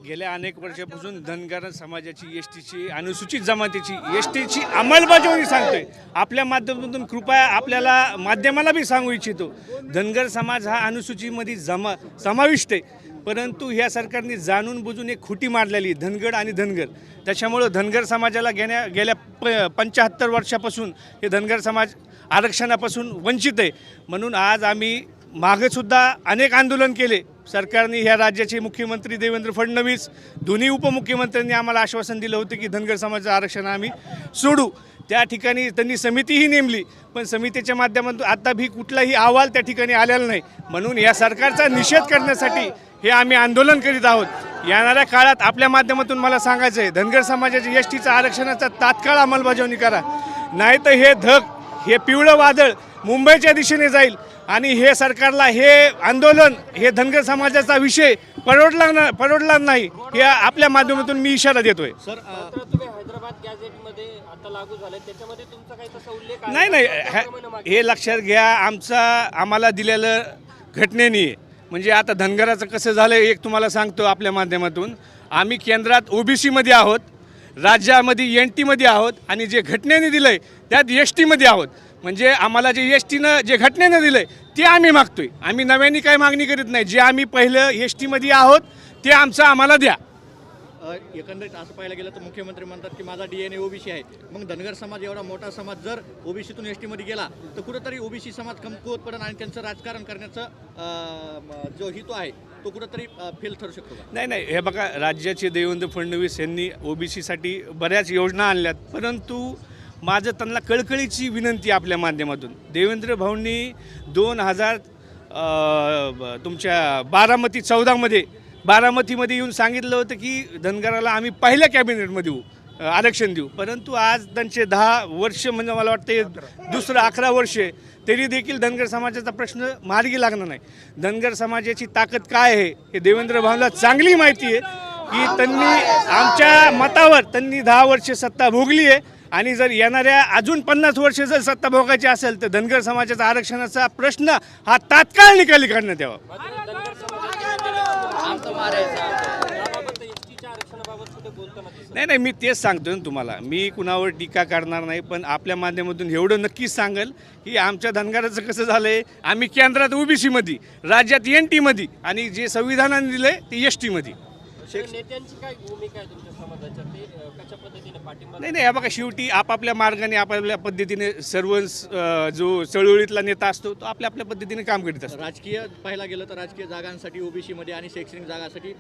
गेल्या अनेक वर्षापासून धनगर समाजाची एसटीची अनुसूचित जमातीची एसटीची अंमलबजावणी सांगतोय. आपल्या माध्यमातून कृपया आपल्याला माध्यमाला बी सांगू इच्छितो, धनगर समाज हा अनुसूचीमध्ये समाविष्ट आहे, परंतु ह्या सरकारने जाणून बुजून एक खुटी मारलेली धनगर आणि धनगर. त्याच्यामुळं धनगर समाजाला गेल्या 75 वर्षापासून हे धनगर समाज आरक्षणापासून वंचित आहे. म्हणून आज आम्ही मागेसुद्धा अनेक आंदोलन केले. सरकारने ह्या राज्याचे मुख्यमंत्री देवेंद्र फडणवीस, दोन्ही उपमुख्यमंत्र्यांनी आम्हाला आश्वासन दिलं होतं की धनगर समाजाचं आरक्षण आम्ही सोडू. त्या ठिकाणी त्यांनी समितीही नेमली, पण समितीच्या माध्यमातून आता भी कुठलाही अहवाल त्या ठिकाणी आलेला नाही. म्हणून या सरकारचा निषेध करण्यासाठी हे आम्ही आंदोलन करीत आहोत. येणाऱ्या काळात आपल्या माध्यमातून मला सांगायचं आहे, धनगर समाजाच्या एसटीचा आरक्षणाचा तात्काळ अंमलबजावणी करा, नाहीतर हे हे पिवळं वादळ मुंबईच्या दिशेने जाईल आणि हे सरकारला हे आंदोलन हे धनगर समाजाचा विषय परवडणार नाही, हे आपल्या माध्यमातून मी इशारा देतोय. सर तुम्ही हैदराबाद गॅझेटमध्ये आता लागू झाले, त्याच्यामध्ये तुमचा काही तसा उल्लेख आहे? नाही, हे लक्षात घ्या, आम्हाला दिलेलं घटनेने म्हणजे आता धनगराचं कसं झालं एक तुम्हाला सांगतो आपल्या माध्यमातून. आम्ही केंद्रात ओबीसीमध्ये आहोत, राज्यामध्ये NT मध्ये आहोत आणि जे घटनेने दिलंय त्यात ST मध्ये आहोत. म्हणजे आम्हाला जे STनं जे घटनेनं दिलंय ते आम्ही मागतोय. आम्ही नव्याने काही मागणी करीत नाही. जे आम्ही पहिलं ST मध्ये आहोत ते आमचं आम्हाला द्या. एकंदरीत असं पाहायला गेलं तर मुख्यमंत्री म्हणतात की माझा DNA OBC आहे. मग धनगर समाज एवढा मोठा समाज जर ओबीसीतून ST मध्ये गेला तर कुठेतरी OBC समाज कमकुवत पडेल आणि त्यांचं राजकारण करण्याचा जो हेतू आहे तो कुठेतरी फेल ठरू शकतो का? नाही, हे बघा, राज्याचे देवेंद्र फडणवीस यांनी OBC साठी बऱ्याच योजना आणल्यात, परंतु माझं त्यांना कळकळीची विनंती आपल्या माध्यमातून, देवेंद्र भाऊंनी 2000 तुमच्या बारामतीमध्ये येऊन सांगितलं होतं की धनगराला आम्ही पहिल्या कॅबिनेटमध्ये आरक्षण देऊ, परंतु आज त्यांचे 10 वर्ष म्हणजे मला वाटतं दुसरं 11 वर्ष तरी देखील धनगर समाजाचा प्रश्न मार्गी लागणार नाही. धनगर समाजाची ताकद काय आहे हे देवेंद्र भाऊंना चांगली माहिती आहे की त्यांनी आमच्या मतावर त्यांनी 10 वर्ष सत्ता भोगली आहे आणि जर येणाऱ्या अजून 50 वर्ष जर सत्ता भोगायची असेल तर धनगर समाजाचा आरक्षणाचा प्रश्न हा तात्काळ निकाली काढण्यात यावा. नाही, मी तेच सांगतो ना तुम्हाला, मी कुणावर टीका करणार नाही, पण आपल्या माध्यमातून एवढं नक्कीच सांगेल की आमच्या धनगराचं कसं झालंय, आम्ही केंद्रात OBC मध्ये, राज्यात NT मध्ये आणि जे संविधानाने दिलंय ते ST मध्ये. नेत्यांची काय भूमिका आहे तुमच्या समाजाच्या, ते कशा पद्धतीने पाठिंबा? नाही, हे बघा, शेवटी आपापल्या मार्गाने आपापल्या पद्धतीने सर्व जो चळवळीतला नेता असतो तो आपल्या पद्धतीने काम करीत असतो. राजकीय पाहायला गेलं तर राजकीय जागांसाठी OBC मध्ये आणि शैक्षणिक जागांसाठी